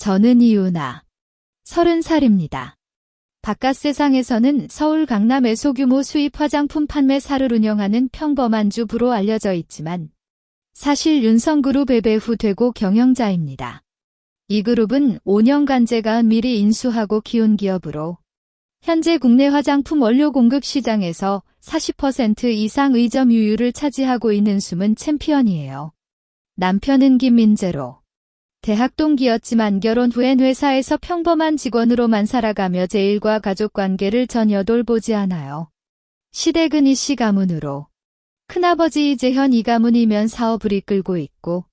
저는 이유나 30살입니다. 바깥 세상에서는 서울 강남의 소규모 수입 화장품 판매사를 운영하는 평범한 주부로 알려져 있지만 사실 윤성그룹의 배후 되고 경영자입니다. 이 그룹은 5년간 제가 은밀히 인수하고 키운 기업으로 현재 국내 화장품 원료 공급 시장에서 40% 이상의 점유율을 차지하고 있는 숨은 챔피언이에요. 남편은 김민재로 대학 동기였지만 결혼 후엔 회사에서 평범한 직원으로만 살아가며 제 일과 가족관계를 전혀 돌보지 않아요. 시댁은 이씨 가문으로 큰아버지 이재현 이 가문이면 사업을 이끌고 있고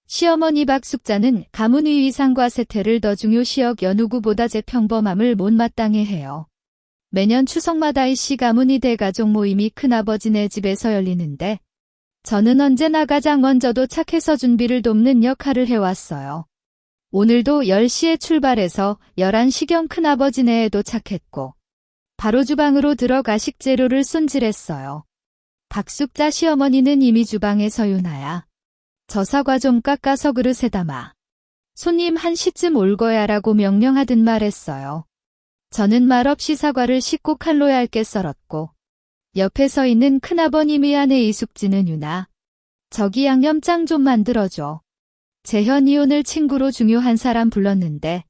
시어머니 박숙자는 가문의 위상과 세태를 더 중요시여 여 누구보다 제 평범함을 못마땅해 해요. 매년 추석마다 이씨 가문이 대가족 모임이 큰아버지네 집에서 열리는데 저는 언제나 가장 먼저 도착해서 준비를 돕는 역할을 해왔어요. 오늘도 10시에 출발해서 11시경 큰아버지네에 도착했고 바로 주방으로 들어가 식재료를 손질했어요. 박숙자 시어머니는 이미 주방에서 유나야. 저 사과 좀 깎아서 그릇에 담아. 손님 1시쯤 올 거야 라고 명령하듯 말했어요. 저는 말없이 사과를 씻고 칼로 얇게 썰었고 옆에 서 있는 큰아버님이 아내 이숙진은 유나. 저기 양념장 좀 만들어줘. 재현이 오늘 친구로 중요한 사람 불렀는데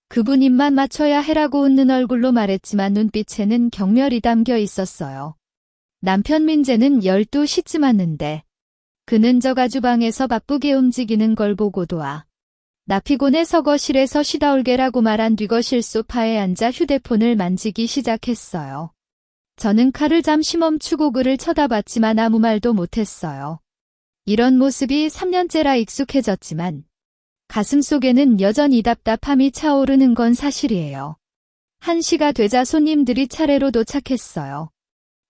그분 입만 맞춰야 해라고 웃는 얼굴로 말했지만 눈빛에는 경멸이 담겨 있었어요. 남편 민재는 12시쯤 왔는데 그는 저가 주방에서 바쁘게 움직이는 걸 보고도 나 피곤해서 거실에서 쉬다 올게라고 말한 뒤 거실 소파에 앉아 휴대폰을 만지기 시작했어요. 저는 칼을 잠시 멈추고 그를 쳐다봤지만 아무 말도 못했어요. 이런 모습이 3년째라 익숙해졌지만 가슴속에는 여전히 답답함이 차오르는 건 사실이에요. 1시가 되자 손님들이 차례로 도착했어요.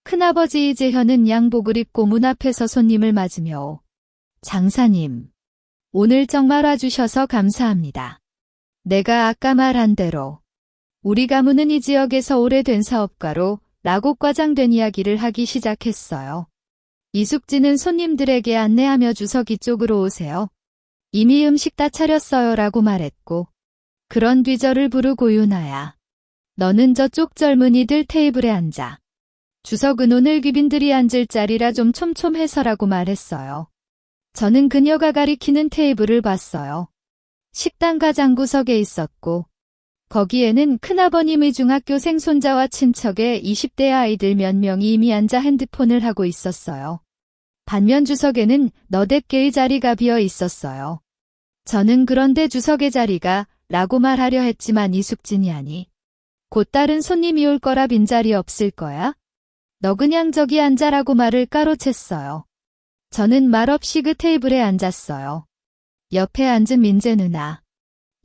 큰아버지 이재현은 양복을 입고 문 앞에서 손님을 맞으며 장사님, 오늘 정말 와주셔서 감사합니다. 내가 아까 말한 대로 우리 가문은 이 지역에서 오래된 사업가로 라고 과장된 이야기를 하기 시작했어요. 이숙진은 손님들에게 안내하며 주석이 쪽으로 오세요. 이미 음식 다 차렸어요 라고 말했고 그런 뒤 저를 부르고 유나야. 너는 저쪽 젊은이들 테이블에 앉아. 주석은 오늘 귀빈들이 앉을 자리라 좀 촘촘해서라고 말했어요. 저는 그녀가 가리키는 테이블을 봤어요. 식당 가장구석에 있었고 거기에는 큰아버님의 중학교생 손자와 친척의 20대 아이들 몇 명이 이미 앉아 핸드폰을 하고 있었어요. 반면 주석에는 너댓 개의 자리가 비어 있었어요. 저는 그런데 주석의 자리가 라고 말하려 했지만 이숙진이 아니. 곧 다른 손님이 올 거라 빈자리 없을 거야? 너 그냥 저기 앉아라고 말을 까로챘어요. 저는 말없이 그 테이블에 앉았어요. 옆에 앉은 민재 누나.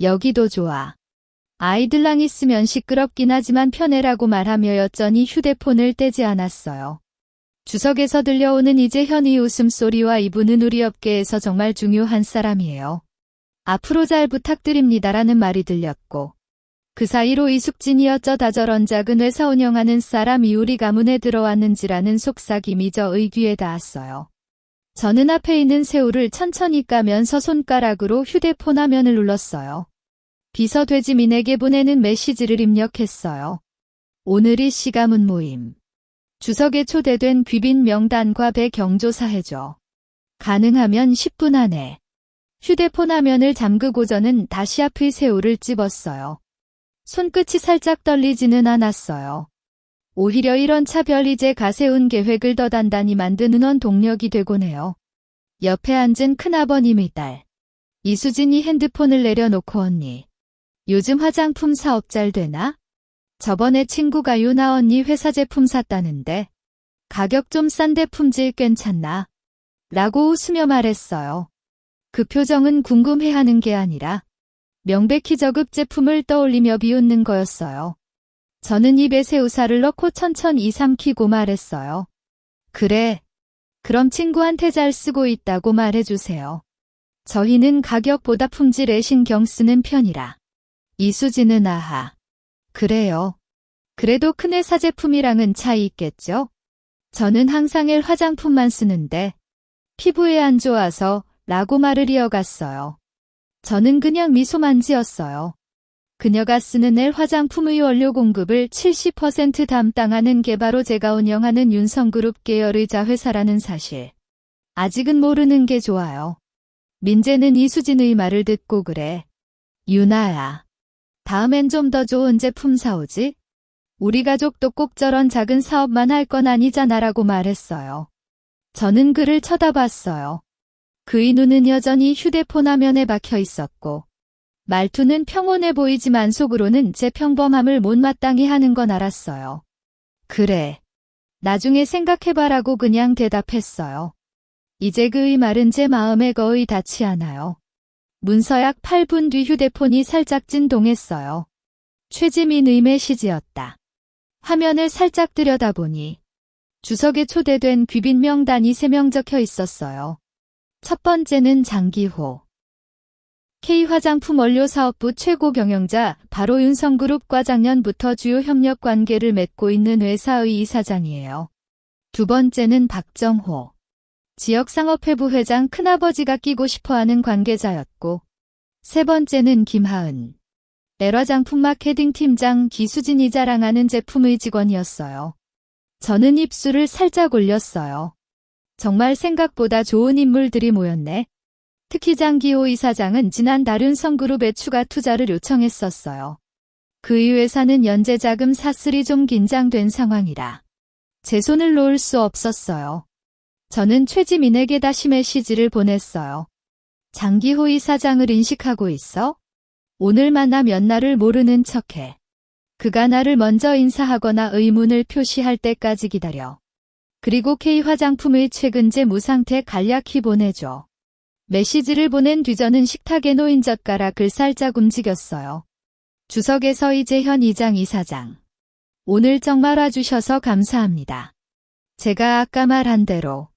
여기도 좋아. 아이들랑 있으면 시끄럽긴 하지만 편해라고 말하며 여전히 휴대폰을 떼지 않았어요. 주석에서 들려오는 이재현의 웃음소리와 이분은 우리 업계에서 정말 중요한 사람이에요. 앞으로 잘 부탁드립니다라는 말이 들렸고 그 사이로 이숙진이 어쩌다 저런 작은 회사 운영하는 사람이 우리 가문에 들어왔는지라는 속삭임이 저의 귀에 닿았어요. 저는 앞에 있는 새우를 천천히 까면서 손가락으로 휴대폰 화면을 눌렀어요. 비서 돼지민에게 보내는 메시지를 입력했어요. 오늘이 시가문 모임. 주석에 초대된 귀빈 명단과 배 경조사해줘. 가능하면 10분 안에. 휴대폰 화면을 잠그고 저는 다시 앞의 새우를 집었어요. 손끝이 살짝 떨리지는 않았어요. 오히려 이런 차별 이제 가세운 계획을 더 단단히 만드는 원동력이 되곤 해요. 옆에 앉은 큰아버님의 딸. 이수진이 핸드폰을 내려놓고 언니. 요즘 화장품 사업 잘 되나? 저번에 친구가 유나 언니 회사 제품 샀다는데 가격 좀 싼데 품질 괜찮나? 라고 웃으며 말했어요. 그 표정은 궁금해하는 게 아니라 명백히 저급 제품을 떠올리며 비웃는 거였어요. 저는 입에 새우살을 넣고 천천히 삼키고 말했어요. 그래. 그럼 친구한테 잘 쓰고 있다고 말해주세요. 저희는 가격보다 품질에 신경 쓰는 편이라. 이수진은 아하. 그래요. 그래도 큰 회사 제품이랑은 차이 있겠죠? 저는 항상 엘 화장품만 쓰는데 피부에 안 좋아서 라고 말을 이어갔어요. 저는 그냥 미소만 지었어요. 그녀가 쓰는 엘 화장품의 원료 공급을 70% 담당하는 게 바로 제가 운영하는 윤성그룹 계열의 자회사라는 사실. 아직은 모르는 게 좋아요. 민재는 이수진의 말을 듣고 그래. 유나야. 다음엔 좀 더 좋은 제품 사오지? 우리 가족도 꼭 저런 작은 사업만 할 건 아니잖아라고 말했어요. 저는 그를 쳐다봤어요. 그의 눈은 여전히 휴대폰 화면에 박혀 있었고 말투는 평온해 보이지만 속으로는 제 평범함을 못마땅히 하는 건 알았어요. 그래. 나중에 생각해봐라고 그냥 대답했어요. 이제 그의 말은 제 마음에 거의 닿지 않아요. 문서약 8분 뒤 휴대폰이 살짝 진동했어요. 최지민의 메시지였다. 화면을 살짝 들여다보니 주석에 초대된 귀빈 명단이 3명 적혀 있었어요. 첫 번째는 장기호. K화장품 원료사업부 최고 경영자, 바로 윤성그룹과 작년부터 주요 협력 관계를 맺고 있는 회사의 이사장이에요. 두 번째는 박정호. 지역상업회부 회장 큰아버지가 끼고 싶어하는 관계자였고, 세 번째는 김하은. 엘화장품 마케팅 팀장 기수진이 자랑하는 제품의 직원이었어요. 저는 입술을 살짝 올렸어요. 정말 생각보다 좋은 인물들이 모였네. 특히 장기호 이사장은 지난달 윤성그룹에 추가 투자를 요청했었어요. 그의 회사는 연재 자금 사슬이 좀 긴장된 상황이라 제 손을 놓을 수 없었어요. 저는 최지민에게 다시 메시지를 보냈어요. 장기호 이사장을 인식하고 있어? 오늘 만나 몇 날을 모르는 척해. 그가 나를 먼저 인사하거나 의문을 표시할 때까지 기다려. 그리고 K화장품의 최근제 무상태 간략히 보내줘. 메시지를 보낸 뒤 저는 식탁에 놓인 젓가락을 살짝 움직였어요. 주석에서 이재현 이장 이사장. 오늘 정말 와주셔서 감사합니다. 제가 아까 말한 대로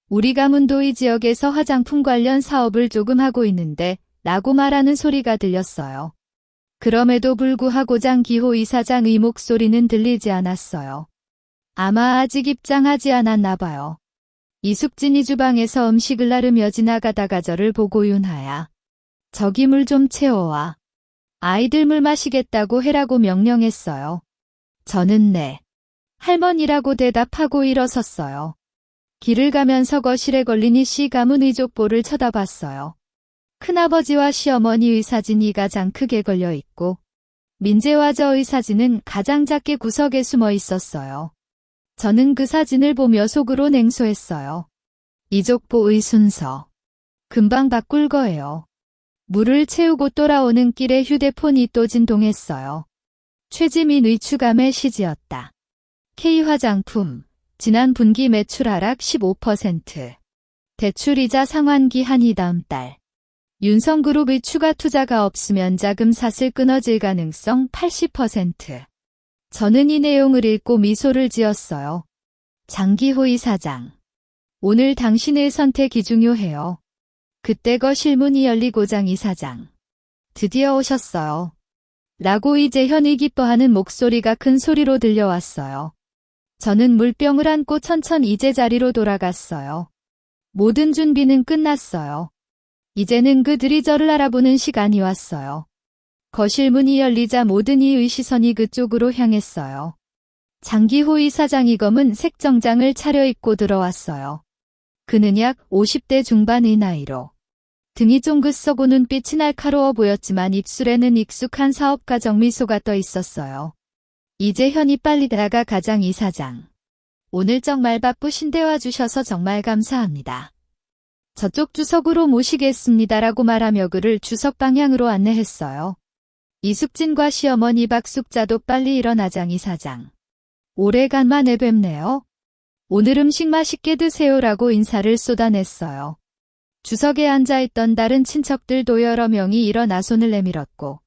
우리 가문도의 지역에서 화장품 관련 사업을 조금 하고 있는데 라고 말하는 소리가 들렸어요. 그럼에도 불구하고 장기호 이사장의 목소리는 들리지 않았어요. 아마 아직 입장하지 않았나 봐요. 이숙진이 주방에서 음식을 나르며 지나가다가 저를 보고 윤하야. 저기 물 좀 채워와. 아이들 물 마시겠다고 해라고 명령했어요. 저는 네. 할머니라고 대답하고 일어섰어요. 길을 가면서 거실에 걸린 이씨 가문 의족보를 쳐다봤어요. 큰아버지와 시어머니의 사진이 가장 크게 걸려 있고 민재와 저의 사진은 가장 작게 구석에 숨어 있었어요. 저는 그 사진을 보며 속으로 냉소했어요. 이족보의 순서. 금방 바꿀 거예요. 물을 채우고 돌아오는 길에 휴대폰이 또 진동했어요. 최지민의 추가 메시지였다. K화장품. 지난 분기 매출 하락 15%. 대출이자 상환기 한이 다음 달. 윤성그룹의 추가 투자가 없으면 자금 사슬 끊어질 가능성 80%. 저는 이 내용을 읽고 미소를 지었어요. 장기호 이사장. 오늘 당신의 선택이 중요해요. 그때 거실문이 열리고 장 이사장. 드디어 오셨어요. 라고 이재현이 기뻐하는 목소리가 큰 소리로 들려왔어요. 저는 물병을 안고 천천히 제자리로 돌아갔어요. 모든 준비는 끝났어요. 이제는 그들이 저를 알아보는 시간이 왔어요. 거실 문이 열리자 모든 이의 시선이 그쪽으로 향했어요. 장기호 이사장이 검은 색 정장을 차려입고 들어왔어요. 그는 약 50대 중반의 나이로 등이 쫑긋 서고 눈빛이 날카로워 보였지만 입술에는 익숙한 사업가적 미소가 떠 있었어요. 이재현이 빨리 다가가 장 이사장. 오늘 정말 바쁘신데 와주셔서 정말 감사합니다. 저쪽 주석으로 모시겠습니다라고 말하며 그를 주석 방향으로 안내했어요. 이숙진과 시어머니 박숙자도 빨리 일어나 장 이사장. 오래간만에 뵙네요. 오늘 음식 맛있게 드세요라고 인사를 쏟아냈어요. 주석에 앉아있던 다른 친척들도 여러 명이 일어나 손을 내밀었고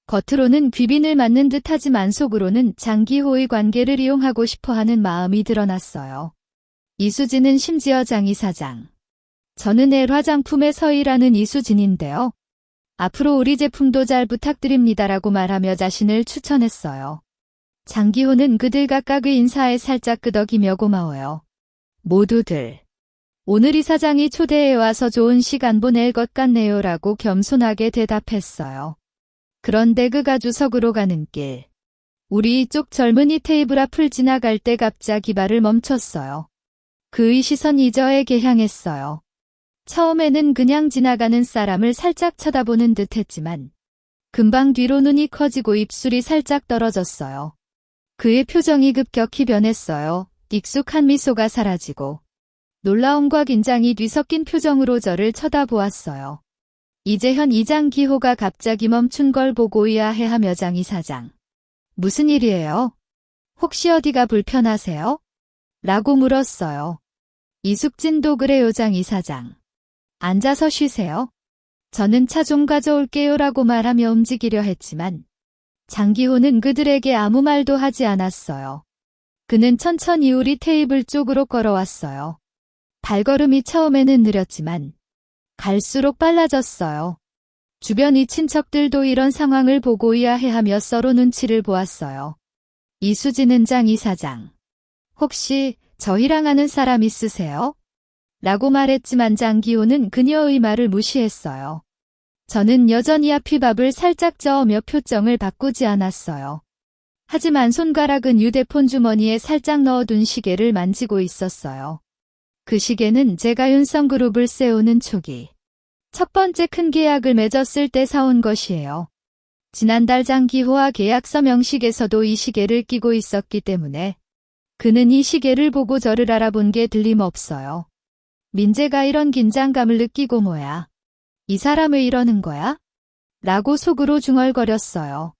겉으로는 귀빈을 맞는 듯하지만 속으로는 장기호의 관계를 이용하고 싶어하는 마음이 드러났어요. 이수진은 심지어 장 이사장. 저는 엘화장품에서 일하는 이수진인데요. 앞으로 우리 제품도 잘 부탁드립니다라고 말하며 자신을 추천했어요. 장기호는 그들 각각의 인사에 살짝 끄덕이며 고마워요. 모두들. 오늘 이사장이 초대해 와서 좋은 시간 보낼 것 같네요 라고 겸손하게 대답했어요. 그런데 그가 주석으로 가는 길. 우리 이쪽 젊은이 테이블 앞을 지나갈 때 갑자기 발을 멈췄어요. 그의 시선이 저에게 향했어요. 처음에는 그냥 지나가는 사람을 살짝 쳐다보는 듯 했지만 금방 뒤로 눈이 커지고 입술이 살짝 떨어졌어요. 그의 표정이 급격히 변했어요. 익숙한 미소가 사라지고 놀라움과 긴장이 뒤섞인 표정으로 저를 쳐다보았어요. 이재현 이장 기호가 갑자기 멈춘 걸 보고 의아해하며 장 이사장. 무슨 일이에요? 혹시 어디가 불편하세요? 라고 물었어요. 이숙진도 그래요 장 이사장. 앉아서 쉬세요. 저는 차 좀 가져올게요 라고 말하며 움직이려 했지만 장기호는 그들에게 아무 말도 하지 않았어요. 그는 천천히 우리 테이블 쪽으로 걸어왔어요. 발걸음이 처음에는 느렸지만 갈수록 빨라졌어요. 주변 이 친척들도 이런 상황을 보고 의아해하며 서로 눈치를 보았어요. 이수진은 장 이사장. 혹시 저희랑 아는 사람 있으세요? 라고 말했지만 장기호는 그녀의 말을 무시했어요. 저는 여전히 앞이밥을 살짝 저으며 표정을 바꾸지 않았어요. 하지만 손가락은 휴대폰 주머니에 살짝 넣어둔 시계를 만지고 있었어요. 그 시계는 제가 윤성그룹을 세우는 초기 첫 번째 큰 계약을 맺었을 때 사온 것이에요. 지난달 장기호와 계약서 명식에서도 이 시계를 끼고 있었기 때문에 그는 이 시계를 보고 저를 알아본 게 틀림없어요. 민재가 이런 긴장감을 느끼고 뭐야? 이 사람 왜 이러는 거야? 라고 속으로 중얼거렸어요.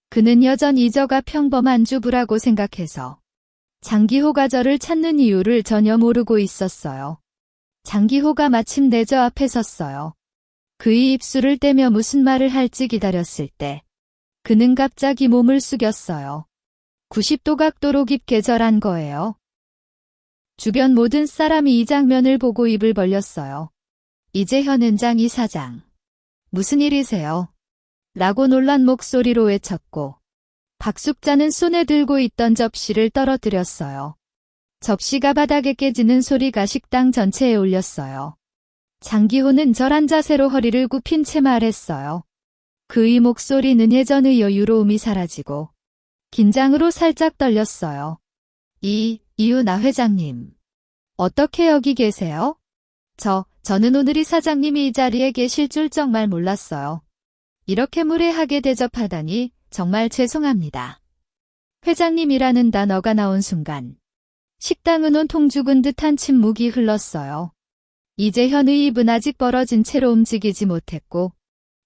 그는 여전히 저가 평범한 주부라고 생각해서 장기호가 저를 찾는 이유를 전혀 모르고 있었어요. 장기호가 마침내 저 앞에 섰어요. 그의 입술을 떼며 무슨 말을 할지 기다렸을 때 그는 갑자기 몸을 숙였어요. 90도 각도로 깊게 절한 거예요. 주변 모든 사람이 이 장면을 보고 입을 벌렸어요. 이재현은 장 이사장. 무슨 일이세요? 라고 놀란 목소리로 외쳤고 박숙자는 손에 들고 있던 접시를 떨어뜨렸어요. 접시가 바닥에 깨지는 소리가 식당 전체에 울렸어요. 장기호는 절한 자세로 허리를 굽힌 채 말했어요. 그의 목소리는 예전의 여유로움이 사라지고 긴장으로 살짝 떨렸어요. 이유나 회장님. 어떻게 여기 계세요? 저는 오늘 이사장님이 이 자리에 계실 줄 정말 몰랐어요. 이렇게 무례하게 대접하다니 정말 죄송합니다. 회장님이라는 단어가 나온 순간 식당은 온통 죽은 듯한 침묵이 흘렀어요. 이재현의 입은 아직 벌어진 채로 움직이지 못했고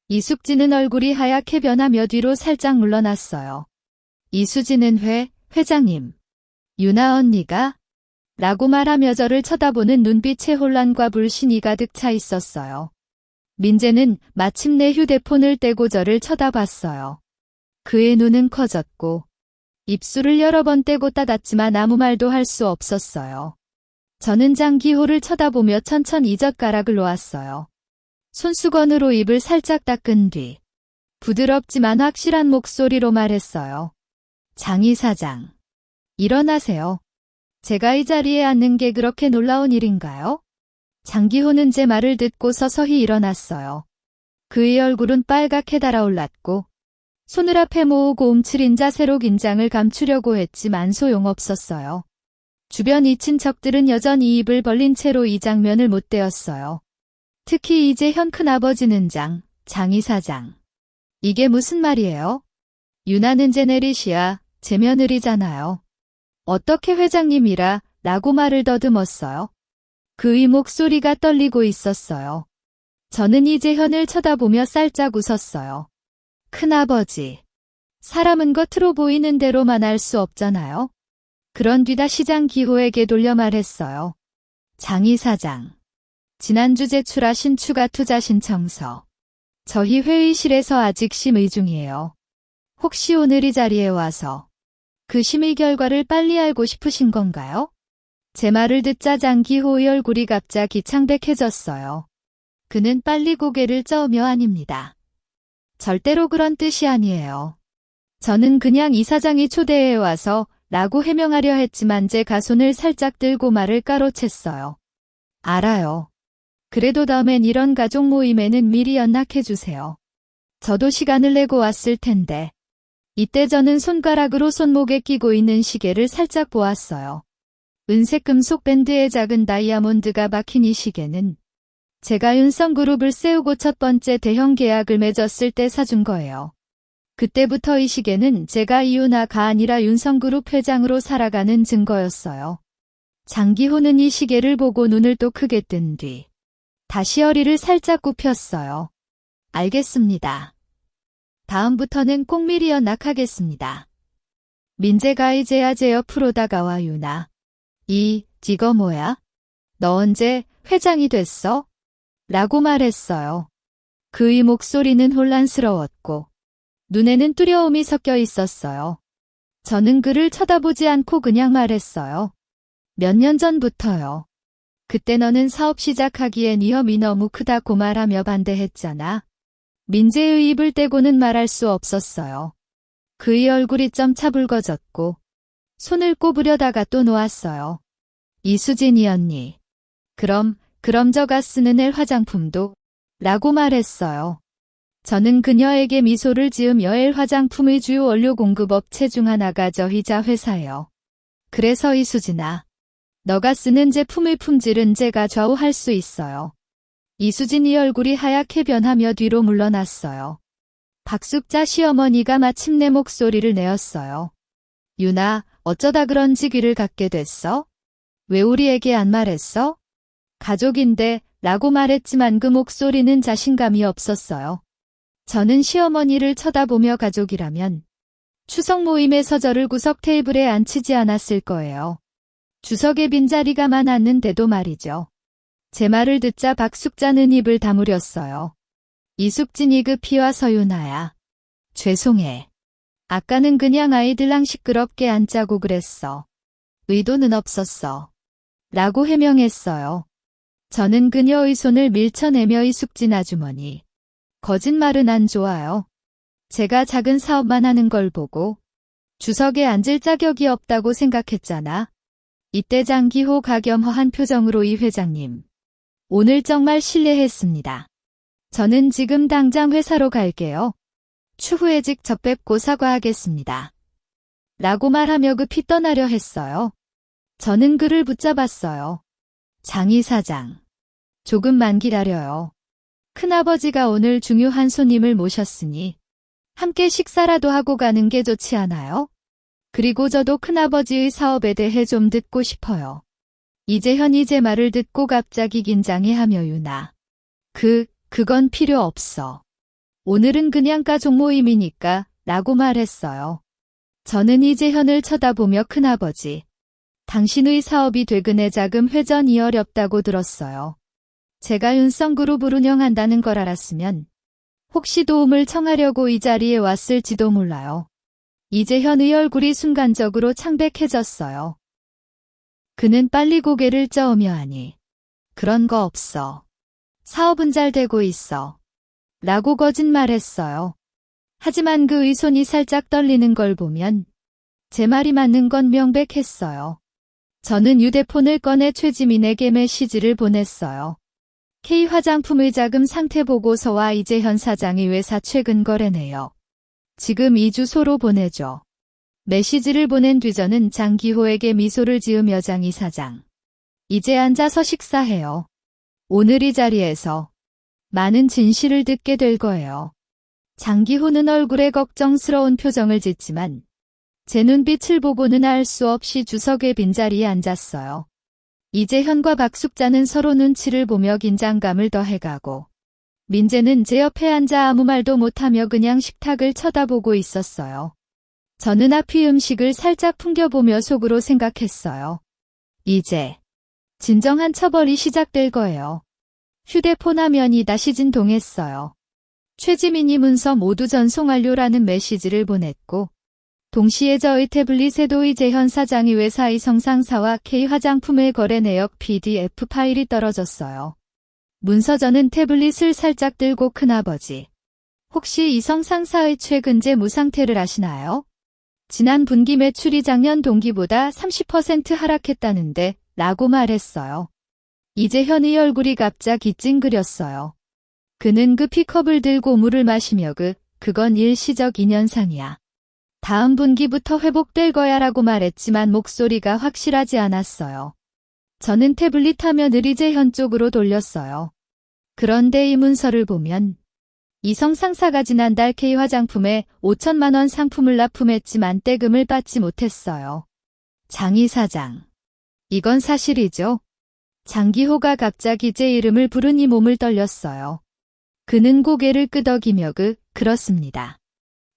이숙진은 얼굴이 하얗게 변하며 뒤로 살짝 물러났어요. 이수진은 회장님. 유나 언니가? 라고 말하며 저를 쳐다보는 눈빛에 혼란과 불신이 가득 차 있었어요. 민재는 마침내 휴대폰을 떼고 저를 쳐다봤어요. 그의 눈은 커졌고 입술을 여러 번 떼고 닫았지만 아무 말도 할 수 없었어요. 저는 장기호를 쳐다보며 천천히 젓가락을 놓았어요. 손수건으로 입을 살짝 닦은 뒤 부드럽지만 확실한 목소리로 말했어요. 장 이사장. 일어나세요. 제가 이 자리에 앉는 게 그렇게 놀라운 일인가요? 장기호는 제 말을 듣고 서서히 일어났어요. 그의 얼굴은 빨갛게 달아올랐고 손을 앞에 모으고 움츠린 자세로 긴장을 감추려고 했지만 소용없었어요. 주변 이 친척들은 여전히 입을 벌린 채로 이 장면을 못 대었어요. 특히 이재현 큰아버지는 장 이사장. 이게 무슨 말이에요? 유나는 제네릿이야, 제 며느리잖아요. 어떻게 회장님이라 라고 말을 더듬었어요. 그의 목소리가 떨리고 있었어요. 저는 이재현을 쳐다보며 살짝 웃었어요. 큰아버지. 사람은 겉으로 보이는 대로만 알 수 없잖아요. 그런 뒤 다시 장기호에게 돌려 말했어요. 장 이사장. 지난주 제출하신 추가 투자 신청서. 저희 회의실에서 아직 심의 중이에요. 혹시 오늘 이 자리에 와서 그 심의 결과를 빨리 알고 싶으신 건가요? 제 말을 듣자 장기호의 얼굴이 갑자기 창백해졌어요. 그는 빨리 고개를 저으며 아닙니다. 절대로 그런 뜻이 아니에요. 저는 그냥 이사장이 초대해 와서 라고 해명하려 했지만 제 가손을 살짝 들고 말을 까로챘어요. 알아요. 그래도 다음엔 이런 가족 모임에는 미리 연락해주세요. 저도 시간을 내고 왔을 텐데. 이때 저는 손가락으로 손목에 끼고 있는 시계를 살짝 보았어요. 은색 금속 밴드에 작은 다이아몬드가 박힌 이 시계는 제가 윤성그룹을 세우고 첫 번째 대형 계약을 맺었을 때 사준 거예요. 그때부터 이 시계는 제가 이윤아가 아니라 윤성그룹 회장으로 살아가는 증거였어요. 장기호는 이 시계를 보고 눈을 또 크게 뜬 뒤 다시 허리를 살짝 굽혔어요. 알겠습니다. 다음부터는 꼭 미리 연락하겠습니다. 민재가 이제야 제 옆으로 다가와 윤아. 이거 뭐야? 너 언제 회장이 됐어? 라고 말했어요. 그의 목소리는 혼란스러웠고 눈에는 두려움이 섞여 있었어요. 저는 그를 쳐다보지 않고 그냥 말했어요. 몇 년 전부터요. 그때 너는 사업 시작하기엔 위험이 너무 크다고 말하며 반대했잖아. 민재의 입을 떼고는 말할 수 없었어요. 그의 얼굴이 점차 붉어졌고 손을 꼽으려다가 또 놓았어요. 이수진이 언니. 그럼 저가 쓰는 엘 화장품도? 라고 말했어요. 저는 그녀에게 미소를 지으며 엘 화장품의 주요 원료 공급업체 중 하나가 저희자 회사예요. 그래서 이수진아, 너가 쓰는 제품의 품질은 제가 좌우할 수 있어요. 이수진이 얼굴이 하얗게 변하며 뒤로 물러났어요. 박숙자 시어머니가 마침내 목소리를 내었어요. 윤아, 어쩌다 그런지 귀를 갖게 됐어? 왜 우리에게 안 말했어? 가족인데 라고 말했지만 그 목소리는 자신감이 없었어요. 저는 시어머니를 쳐다보며 가족이라면 추석 모임에서 저를 구석 테이블에 앉히지 않았을 거예요. 주석에 빈자리가 많았는데도 말이죠. 제 말을 듣자 박숙자는 입을 다무렸어요. 이숙진이 급히 와서 윤아야. 죄송해. 아까는 그냥 아이들랑 시끄럽게 앉자고 그랬어. 의도는 없었어. 라고 해명했어요. 저는 그녀의 손을 밀쳐내며 이숙진 아주머니. 거짓말은 안 좋아요. 제가 작은 사업만 하는 걸 보고 주석에 앉을 자격이 없다고 생각했잖아. 이때 장기호 가겸허한 표정으로 이 회장님. 오늘 정말 실례했습니다. 저는 지금 당장 회사로 갈게요. 추후에 직접 뵙고 사과하겠습니다. 라고 말하며 급히 떠나려 했어요. 저는 그를 붙잡았어요. 장 이사장. 조금만 기다려요. 큰아버지가 오늘 중요한 손님을 모셨으니 함께 식사라도 하고 가는 게 좋지 않아요? 그리고 저도 큰아버지의 사업에 대해 좀 듣고 싶어요. 이재현이 제 말을 듣고 갑자기 긴장해하며 윤아. 그건 필요 없어. 오늘은 그냥 가족 모임이니까 라고 말했어요. 저는 이재현을 쳐다보며 큰아버지. 당신의 사업이 되그네 자금 회전이 어렵다고 들었어요. 제가 윤성그룹을 운영한다는 걸 알았으면 혹시 도움을 청하려고 이 자리에 왔을지도 몰라요. 이재현의 얼굴이 순간적으로 창백해졌어요. 그는 빨리 고개를 저으며 하니. 그런 거 없어. 사업은 잘 되고 있어. 라고 거짓말했어요. 하지만 그의 손이 살짝 떨리는 걸 보면 제 말이 맞는 건 명백했어요. 저는 휴대폰을 꺼내 최지민에게 메시지를 보냈어요. K화장품의 자금 상태 보고서와 이재현 사장의 회사 최근 거래 내역. 지금 이 주소로 보내줘. 메시지를 보낸 뒤 저는 장기호에게 미소를 지으며 장 이사장. 이제 앉아서 식사해요. 오늘 이 자리에서 많은 진실을 듣게 될 거예요. 장기호는 얼굴에 걱정스러운 표정을 짓지만 제 눈빛을 보고는 알 수 없이 주석의 빈자리에 앉았어요. 이재현과 박숙자는 서로 눈치를 보며 긴장감을 더해가고 민재는 제 옆에 앉아 아무 말도 못하며 그냥 식탁을 쳐다보고 있었어요. 저는 앞의 음식을 살짝 풍겨보며 속으로 생각했어요. 이제 진정한 처벌이 시작될 거예요. 휴대폰 화면이 다시 진동했어요. 최지민이 문서 모두 전송 완료라는 메시지를 보냈고 동시에 저의 태블릿에도 이재현 사장의 회사의 성상사와 K화장품의 거래 내역 PDF 파일이 떨어졌어요. 문서전은 태블릿을 살짝 들고 큰아버지. 혹시 이 성상사의 최근 재무 상태를 아시나요? 지난 분기 매출이 작년 동기보다 30% 하락했다는데 라고 말했어요. 이재현의 얼굴이 갑자기 찡그렸어요. 그는 급히 컵을 들고 물을 마시며 그건 일시적 인연상이야. 다음 분기부터 회복될 거야 라고 말했지만 목소리가 확실하지 않았어요. 저는 태블릿 화면을 이재현 쪽으로 돌렸어요. 그런데 이 문서를 보면 이성 상사가 지난달 K 화장품에 5천만 원 상품을 납품했지만 떼금을 받지 못했어요. 장 이사장. 이건 사실이죠? 장기호가 갑자기 제 이름을 부르니 몸을 떨렸어요. 그는 고개를 끄덕이며 그렇습니다.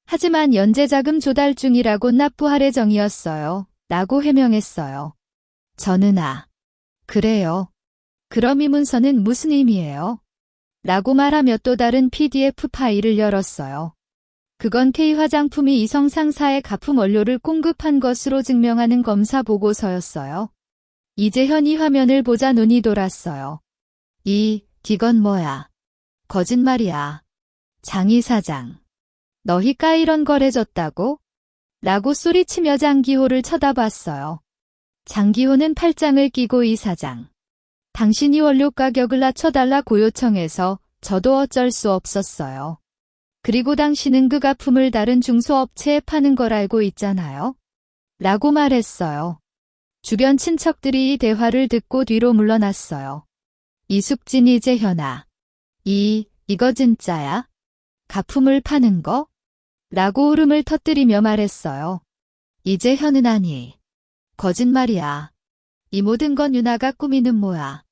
하지만 연재자금 조달 중이라고 납부할 예정이었어요. 라고 해명했어요. 저는 그래요. 그럼 이 문서는 무슨 의미예요? 라고 말하며 또 다른 PDF 파일을 열었어요. 그건 K 화장품이 이성 상사의 가품 원료를 공급한 것으로 증명하는 검사 보고서였어요. 이재현이 화면을 보자 눈이 돌았어요. 이건 뭐야? 거짓말이야. 장 이사장. 너희가 이런 걸 해줬다고? 라고 소리치며 장기호를 쳐다봤어요. 장기호는 팔짱을 끼고 이사장. 당신이 원료 가격을 낮춰달라고 요청해서 저도 어쩔 수 없었어요. 그리고 당신은 그 가품을 다른 중소업체에 파는 걸 알고 있잖아요. 라고 말했어요. 주변 친척들이 이 대화를 듣고 뒤로 물러났어요. 이숙진 이재현아. 이거 진짜야? 가품을 파는 거? 라고 울음을 터뜨리며 말했어요. 이재현은 아니. 거짓말이야. 이 모든 건 유나가 꾸미는 모야.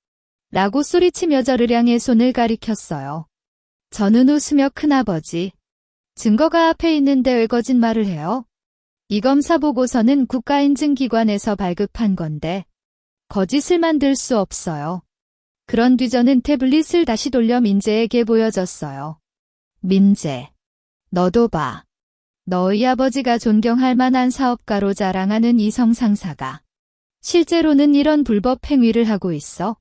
라고 소리치며 저를 향해 손을 가리켰어요. 저는 웃으며 큰아버지. 증거가 앞에 있는데 왜 거짓말을 해요? 이 검사 보고서는 국가인증기관에서 발급한 건데 거짓을 만들 수 없어요. 그런 뒤 저는 태블릿을 다시 돌려 민재에게 보여줬어요. 민재. 너도 봐. 너희 아버지가 존경할 만한 사업가로 자랑하는 이성 상사가 실제로는 이런 불법 행위를 하고 있어.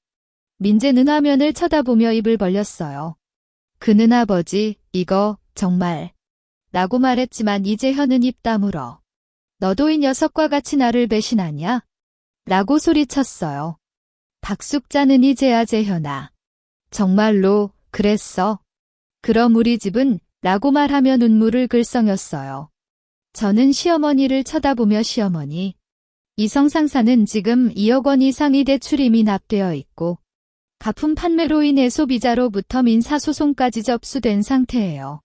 민재는 화면을 쳐다보며 입을 벌렸어요. 그는 아버지, 이거 정말 라고 말했지만 이재현은 입 다물어. 너도 이 녀석과 같이 나를 배신하냐? 라고 소리쳤어요. 박숙자는 이제야 재현아. 정말로 그랬어? 그럼 우리 집은? 라고 말하며 눈물을 글썽였어요. 저는 시어머니를 쳐다보며 시어머니. 이성 상사는 지금 2억 원 이상의 대출이 미납되어 있고 가품 판매로 인해 소비자로부터 민사소송까지 접수된 상태예요.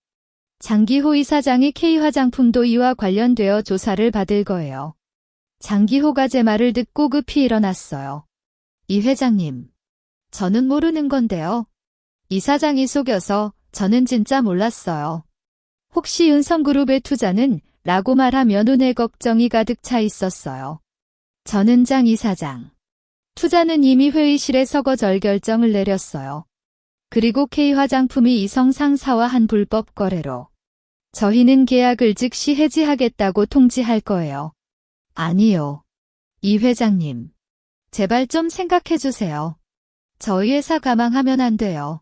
장기호 이사장이 K 화장품도 이와 관련되어 조사를 받을 거예요. 장기호가 제 말을 듣고 급히 일어났어요. 이 회장님. 저는 모르는 건데요. 이사장이 속여서 저는 진짜 몰랐어요. 혹시 은성그룹의 투자는? 라고 말하며 눈에 걱정이 가득 차 있었어요. 저는 장 이사장. 투자는 이미 회의실에서 거절 결정을 내렸어요. 그리고 K 화장품이 이성 상사와 한 불법 거래로 저희는 계약을 즉시 해지하겠다고 통지할 거예요. 아니요. 이 회장님. 제발 좀 생각해 주세요. 저희 회사 가망하면 안 돼요.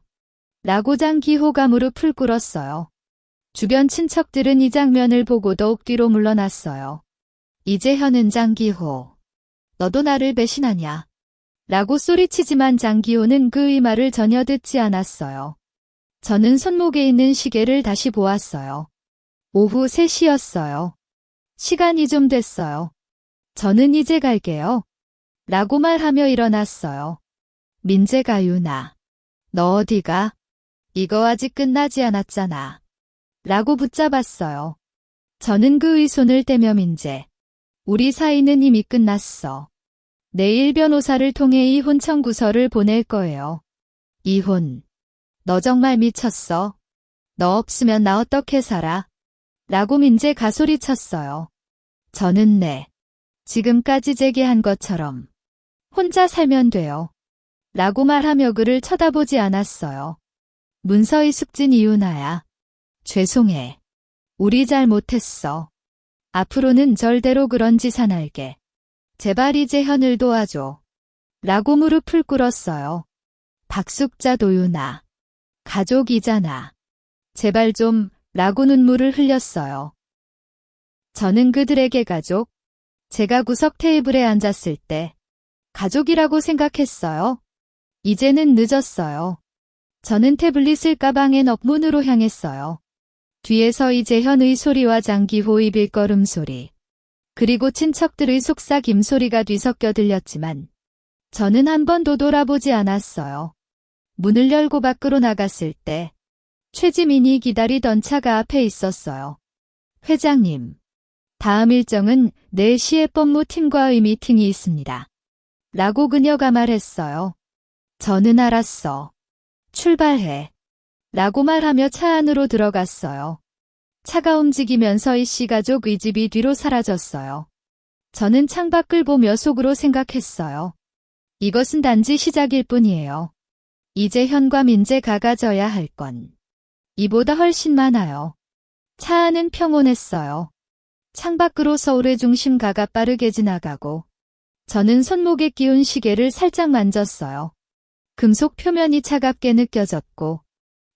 라고 장기호가 무릎을 꿇었어요. 주변 친척들은 이 장면을 보고 더욱 뒤로 물러났어요. 이재현은 장기호. 너도 나를 배신하냐? 라고 소리치지만 장기호는 그의 말을 전혀 듣지 않았어요. 저는 손목에 있는 시계를 다시 보았어요. 오후 3시였어요. 시간이 좀 됐어요. 저는 이제 갈게요. 라고 말하며 일어났어요. 민재가 유나. 너 어디가? 이거 아직 끝나지 않았잖아. 라고 붙잡았어요. 저는 그의 손을 떼며 민재. 우리 사이는 이미 끝났어. 내일 변호사를 통해 이혼 청구서를 보낼 거예요. 이혼. 너 정말 미쳤어. 너 없으면 나 어떻게 살아? 라고 민재가 소리쳤어요. 저는 지금까지 제게 한 것처럼 혼자 살면 돼요. 라고 말하며 그를 쳐다보지 않았어요. 문서의 숙진 이유나야. 죄송해. 우리 잘못했어. 앞으로는 절대로 그런 짓 안 할게. 제발 이재현을 도와줘. 라고 무릎을 꿇었어요. 박숙자 도유나. 가족이잖아. 제발 좀 라고 눈물을 흘렸어요. 저는 그들에게 가족? 제가 구석 테이블에 앉았을 때 가족이라고 생각했어요. 이제는 늦었어요. 저는 태블릿을 가방에 넣고 문으로 향했어요. 뒤에서 이재현의 소리와 장기호의 빌걸음 소리, 그리고 친척들의 속삭임 소리가 뒤섞여 들렸지만 저는 한 번도 돌아보지 않았어요. 문을 열고 밖으로 나갔을 때 최지민이 기다리던 차가 앞에 있었어요. 회장님, 다음 일정은 4시에 법무팀과의 미팅이 있습니다. 라고 그녀가 말했어요. 저는 알았어. 출발해. 라고 말하며 차 안으로 들어갔어요. 차가 움직이면서 이씨 가족의 집이 뒤로 사라졌어요. 저는 창밖을 보며 속으로 생각했어요. 이것은 단지 시작일 뿐이에요. 이재현과 민재가 가져야 할 건 이보다 훨씬 많아요. 차 안은 평온했어요. 창밖으로 서울의 중심가가 빠르게 지나가고 저는 손목에 끼운 시계를 살짝 만졌어요. 금속 표면이 차갑게 느껴졌고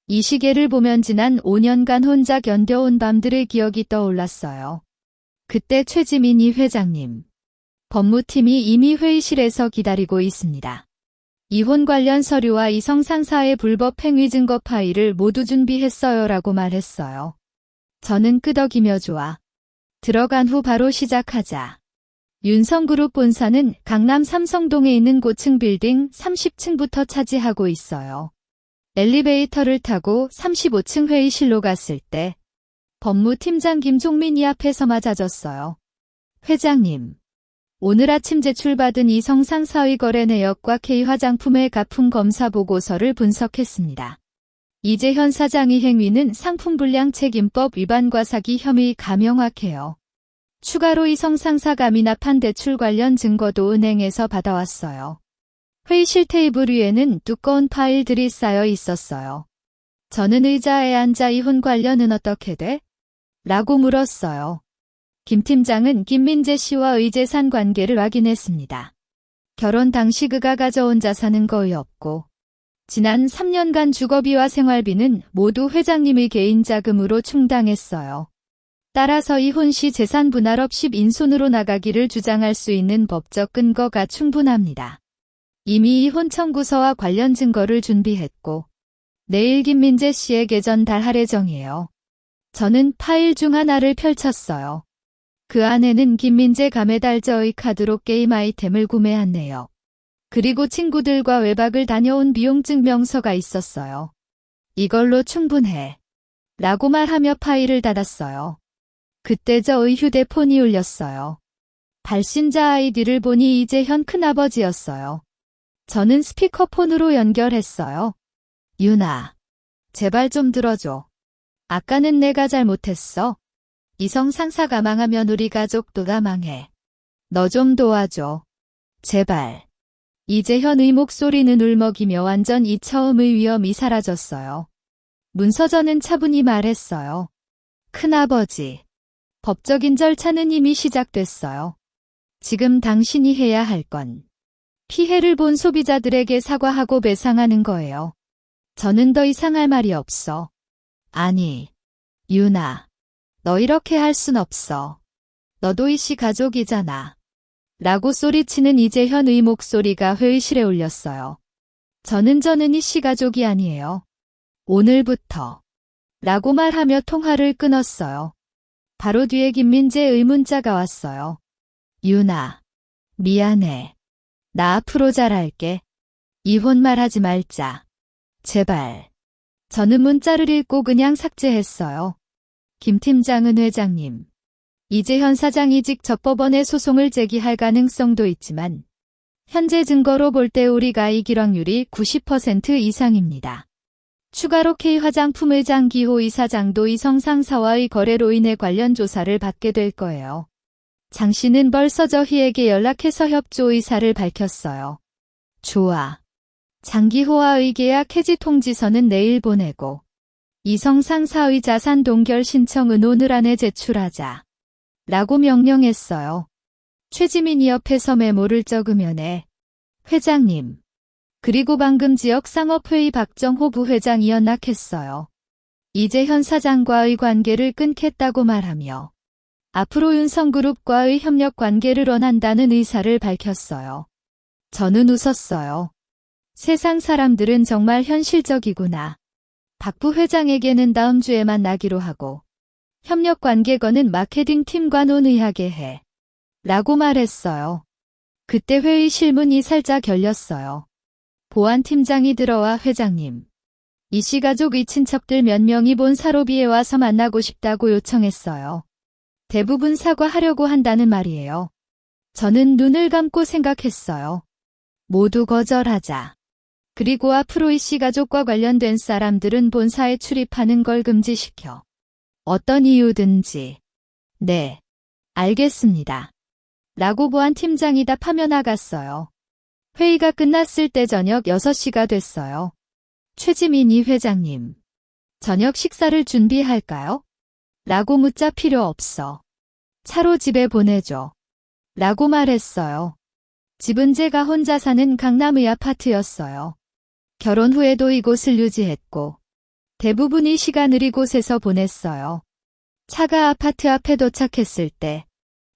이 시계를 보면 지난 5년간 혼자 견뎌온 밤들의 기억이 떠올랐어요. 그때 최지민이 회장님, 법무팀이 이미 회의실에서 기다리고 있습니다. 이혼 관련 서류와 이성 상사의 불법 행위 증거 파일을 모두 준비했어요 라고 말했어요. 저는 끄덕이며 좋아. 들어간 후 바로 시작하자. 윤성그룹 본사는 강남 삼성동에 있는 고층 빌딩 30층부터 차지하고 있어요. 엘리베이터를 타고 35층 회의실로 갔을 때 법무팀장 김종민이 앞에서 맞아졌어요. 회장님, 오늘 아침 제출받은 이성 상사의 거래 내역과 K화장품의 가품 검사 보고서를 분석했습니다. 이재현 사장의 행위는 상품불량책임법 위반과 사기 혐의가 명확해요. 추가로 이성 상사가 미납한 대출 관련 증거도 은행에서 받아왔어요. 회의실 테이블 위에는 두꺼운 파일들이 쌓여 있었어요. 저는 의자에 앉아 이혼 관련은 어떻게 돼? 라고 물었어요. 김 팀장은 김민재 씨와의 재산 관계를 확인했습니다. 결혼 당시 그가 가져온 자산은 거의 없고 지난 3년간 주거비와 생활비는 모두 회장님의 개인 자금으로 충당했어요. 따라서 이혼 시 재산 분할 없이 빈손으로 나가기를 주장할 수 있는 법적 근거가 충분합니다. 이미 이혼 청구서와 관련 증거를 준비했고 내일 김민재 씨에게 전달할 예정이에요. 저는 파일 중 하나를 펼쳤어요. 그 안에는 김민재가 매달 저의 카드로 게임 아이템을 구매한 내역, 그리고 친구들과 외박을 다녀온 비용 증명서가 있었어요. 이걸로 충분해. 라고 말하며 파일을 닫았어요. 그때 저의 휴대폰이 울렸어요. 발신자 아이디를 보니 이재현 큰아버지였어요. 저는 스피커폰으로 연결했어요. 윤아, 제발 좀 들어줘. 아까는 내가 잘못했어. 이성 상사가 망하면 우리 가족도 다 망해. 너 좀 도와줘. 제발. 이재현의 목소리는 울먹이며 완전히 처음의 위험이 사라졌어요. 문서전은 차분히 말했어요. 큰아버지. 법적인 절차는 이미 시작됐어요. 지금 당신이 해야 할 건 피해를 본 소비자들에게 사과하고 배상하는 거예요. 저는 더 이상 할 말이 없어. 아니, 윤아. 너 이렇게 할 순 없어. 너도 이씨 가족이잖아. 라고 소리치는 이재현의 목소리가 회의실에 울렸어요. 저는 이씨 가족이 아니에요. 오늘부터. 라고 말하며 통화를 끊었어요. 바로 뒤에 김민재의 문자가 왔어요. 윤아, 미안해. 나 앞으로 잘할게. 이혼 말하지 말자. 제발. 저는 문자를 읽고 그냥 삭제했어요. 김 팀장은 회장님, 이재현 사장이 직접 법원에 소송을 제기할 가능성도 있지만 현재 증거로 볼 때 우리가 이길 확률이 90% 이상입니다. 추가로 K화장품의 장기호 이사장도 이성 상사와의 거래로 인해 관련 조사를 받게 될 거예요. 장 씨는 벌써 저희에게 연락해서 협조 의사를 밝혔어요. 좋아. 장기호와의 계약 해지 통지서는 내일 보내고 이성 상사의 자산 동결 신청은 오늘 안에 제출하자. 라고 명령했어요. 최지민이 옆에서 메모를 적으며 내. 회장님. 그리고 방금 지역상업회의 박정호 부회장이 연락했어요. 이재현 사장과의 관계를 끊겠다고 말하며 앞으로 윤성그룹과의 협력 관계를 원한다는 의사를 밝혔어요. 저는 웃었어요. 세상 사람들은 정말 현실적이구나. 박 부회장에게는 다음 주에 만나기로 하고 협력관계건은 마케팅 팀과 논의하게 해. 라고 말했어요. 그때 회의 실문이 살짝 열렸어요. 보안팀장이 들어와 회장님. 이씨 가족의 친척들 몇 명이 본사로비에 와서 만나고 싶다고 요청했어요. 대부분 사과하려고 한다는 말이에요. 저는 눈을 감고 생각했어요. 모두 거절하자. 그리고 앞으로 이씨 가족과 관련된 사람들은 본사에 출입하는 걸 금지시켜. 어떤 이유든지. 네. 알겠습니다. 라고 보안팀장이 답하며 나갔어요. 회의가 끝났을 때 저녁 6시가 됐어요. 최지민이 회장님. 저녁 식사를 준비할까요? 라고 묻자 필요 없어. 차로 집에 보내줘. 라고 말했어요. 집은 제가 혼자 사는 강남의 아파트였어요. 결혼 후에도 이곳을 유지했고 대부분의 시간을 이곳에서 보냈어요. 차가 아파트 앞에 도착했을 때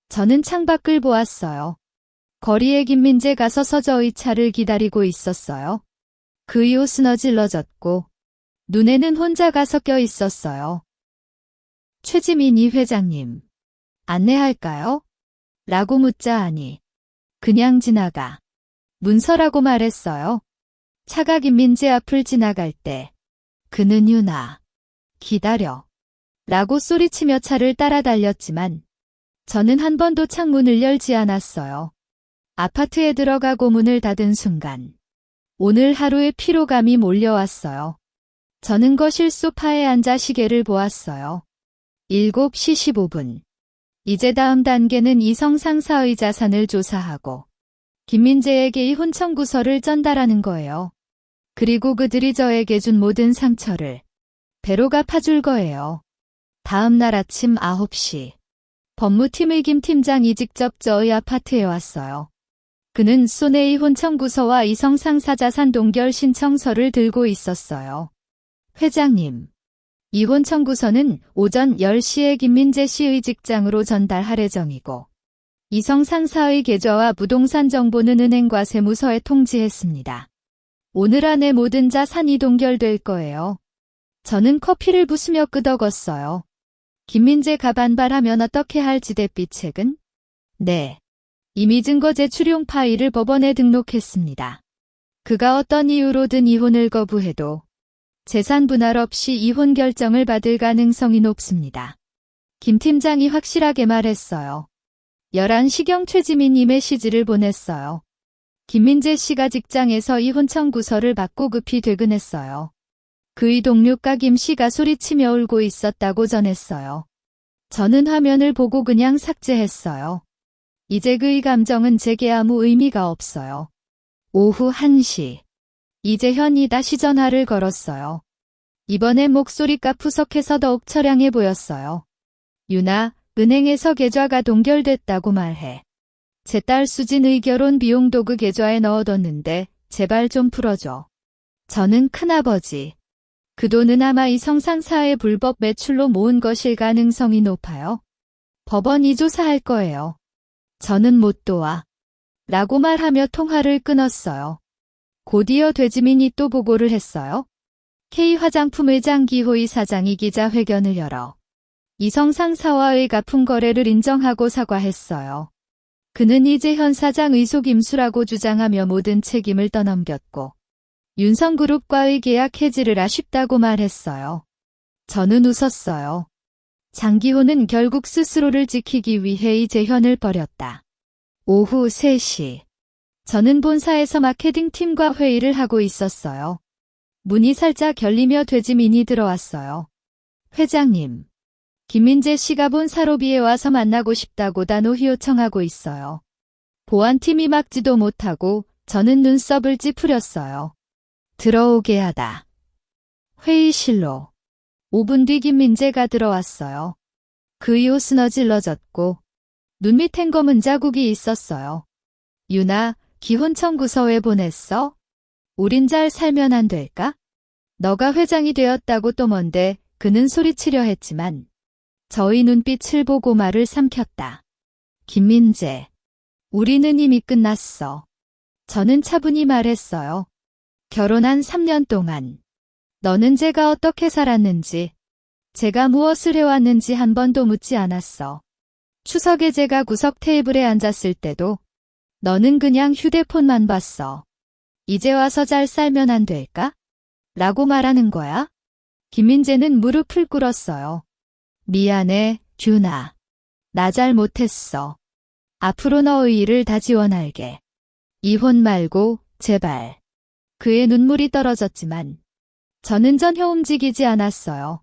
저는 창밖을 보았어요. 거리에 김민재가 서서 저의 차를 기다리고 있었어요. 그의 옷은 어질러졌고 눈에는 혼자가 섞여 있었어요. 최지민이 회장님. 안내할까요? 라고 묻자 하니 그냥 지나가. 문서라고 말했어요. 차가 김민재 앞을 지나갈 때 그는 유나. 기다려. 라고 소리치며 차를 따라 달렸지만 저는 한 번도 창문을 열지 않았어요. 아파트에 들어가고 문을 닫은 순간 오늘 하루의 피로감이 몰려왔어요. 저는 거실 소파에 앉아 시계를 보았어요. 7시 15분. 이제 다음 단계는 이성 상사의 자산을 조사하고 김민재에게 이혼 청구서를 전달하는 거예요. 그리고 그들이 저에게 준 모든 상처를 배로 갚아줄 거예요. 다음 날 아침 9시. 법무팀의 김 팀장이 직접 저의 아파트에 왔어요. 그는 손에 이혼 청구서와 이성 상사 자산 동결 신청서를 들고 있었어요. 회장님. 이혼 청구서는 오전 10시에 김민재 씨의 직장으로 전달할 예정이고 이성 상사의 계좌와 부동산 정보는 은행과 세무서에 통지했습니다. 오늘 안에 모든 자산이 동결될 거예요. 저는 커피를 부수며 끄덕었어요. 김민재가 반발하면 어떻게 할지 대비책은? 네. 이미 증거 제출용 파일을 법원에 등록했습니다. 그가 어떤 이유로든 이혼을 거부해도 재산 분할 없이 이혼 결정을 받을 가능성이 높습니다. 김 팀장이 확실하게 말했어요. 11시경 최지민이 메시지를 보냈어요. 김민재 씨가 직장에서 이혼 청구서를 받고 급히 퇴근했어요. 그의 동료가 김 씨가 소리치며 울고 있었다고 전했어요. 저는 화면을 보고 그냥 삭제했어요. 이제 그의 감정은 제게 아무 의미가 없어요. 오후 1시. 이재현이 다시 전화를 걸었어요. 이번엔 목소리가 푸석해서 더욱 처량해 보였어요. 유나, 은행에서 계좌가 동결됐다고 말해. 제 딸 수진의 결혼 비용도 그 계좌에 넣어뒀는데 제발 좀 풀어줘. 저는 큰아버지. 그 돈은 아마 이성 상사의 불법 매출로 모은 것일 가능성이 높아요. 법원이 조사할 거예요. 저는 못 도와. 라고 말하며 통화를 끊었어요. 곧이어 최지민이 또 보고를 했어요. K화장품 회장 기호의 사장이 기자회견을 열어 이성 상사와의 가품 거래를 인정하고 사과했어요. 그는 이재현 사장의 속임수라고 주장하며 모든 책임을 떠넘겼고 윤성그룹과의 계약 해지를 아쉽다고 말했어요. 저는 웃었어요. 장기호는 결국 스스로를 지키기 위해 이재현을 버렸다. 오후 3시. 저는 본사에서 마케팅팀과 회의를 하고 있었어요. 문이 살짝 열리며 최지민이 들어왔어요. 회장님. 김민재 씨가 본사로비에 와서 만나고 싶다고 단호히 요청하고 있어요. 보안팀이 막지도 못하고 저는 눈썹을 찌푸렸어요. 들어오게 하다. 회의실로. 5분 뒤 김민재가 들어왔어요. 그의 옷은 어질러졌고 눈 밑엔 검은 자국이 있었어요. 유나, 기혼 청구서 왜 보냈어? 우린 잘 살면 안 될까? 너가 회장이 되었다고 또 뭔데? 그는 소리치려 했지만 저의 눈빛을 보고 말을 삼켰다. 김민재. 우리는 이미 끝났어. 저는 차분히 말했어요. 결혼한 3년 동안 너는 제가 어떻게 살았는지, 제가 무엇을 해왔는지 한 번도 묻지 않았어. 추석에 제가 구석 테이블에 앉았을 때도 너는 그냥 휴대폰만 봤어. 이제 와서 잘 살면 안 될까? 라고 말하는 거야? 김민재는 무릎을 꿇었어요. 미안해, 균아. 나 잘 못했어. 앞으로 너의 일을 다 지원할게. 이혼 말고, 제발. 그의 눈물이 떨어졌지만 저는 전혀 움직이지 않았어요.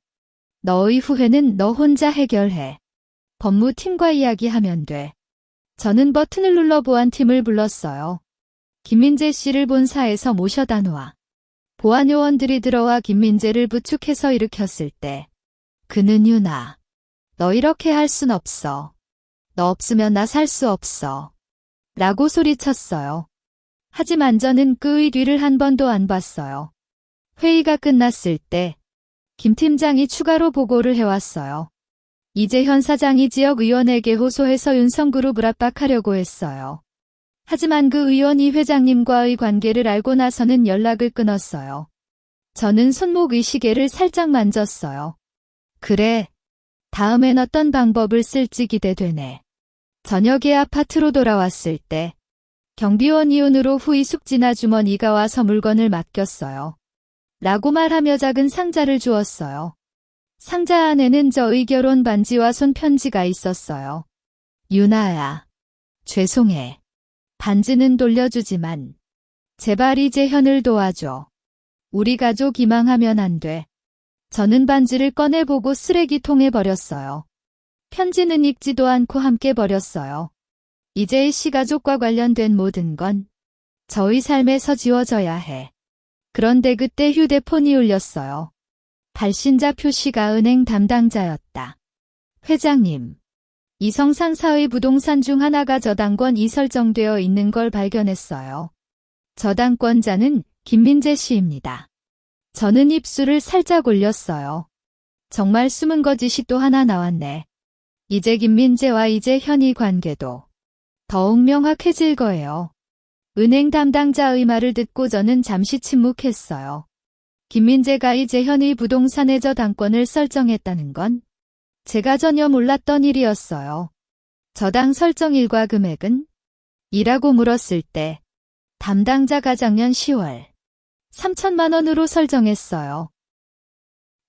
너의 후회는 너 혼자 해결해. 법무팀과 이야기하면 돼. 저는 버튼을 눌러 보안팀을 불렀어요. 김민재 씨를 본사에서 모셔다 놓아. 보안요원들이 들어와 김민재를 부축해서 일으켰을 때 그는 유나, 너 이렇게 할 순 없어. 너 없으면 나 살 수 없어. 라고 소리쳤어요. 하지만 저는 그의 뒤를 한 번도 안 봤어요. 회의가 끝났을 때 김 팀장이 추가로 보고를 해왔어요. 이재현 사장이 지역의원에게 호소해서 윤성그룹을 압박하려고 했어요. 하지만 그 의원이 회장님과의 관계를 알고 나서는 연락을 끊었어요. 저는 손목의 시계를 살짝 만졌어요. 그래. 다음엔 어떤 방법을 쓸지 기대되네. 저녁에 아파트로 돌아왔을 때 경비원 이혼으로 후이 숙지나 주머니가 와서 물건을 맡겼어요. 라고 말하며 작은 상자를 주었어요. 상자 안에는 저의 결혼 반지와 손편지가 있었어요. 유나야. 죄송해. 반지는 돌려주지만 제발 이재현을 도와줘. 우리 가족 기망하면 안 돼. 저는 반지를 꺼내보고 쓰레기통에 버렸어요. 편지는 읽지도 않고 함께 버렸어요. 이제 씨 가족과 관련된 모든 건 저의 삶에서 지워져야 해. 그런데 그때 휴대폰이 울렸어요. 발신자 표시가 은행 담당자였다. 회장님. 이성상사의 부동산 중 하나가 저당권이 설정되어 있는 걸 발견했어요. 저당권자는 김민재 씨입니다. 저는 입술을 살짝 올렸어요. 정말 숨은 거짓이 또 하나 나왔네. 이제 김민재와 이재현의 관계도 더욱 명확해질 거예요. 은행 담당자의 말을 듣고 저는 잠시 침묵했어요. 김민재가 이재현의 부동산의 저당권을 설정했다는 건 제가 전혀 몰랐던 일이었어요. 저당 설정일과 금액은? 이라고 물었을 때 담당자가 작년 10월 3천만 원으로 설정했어요.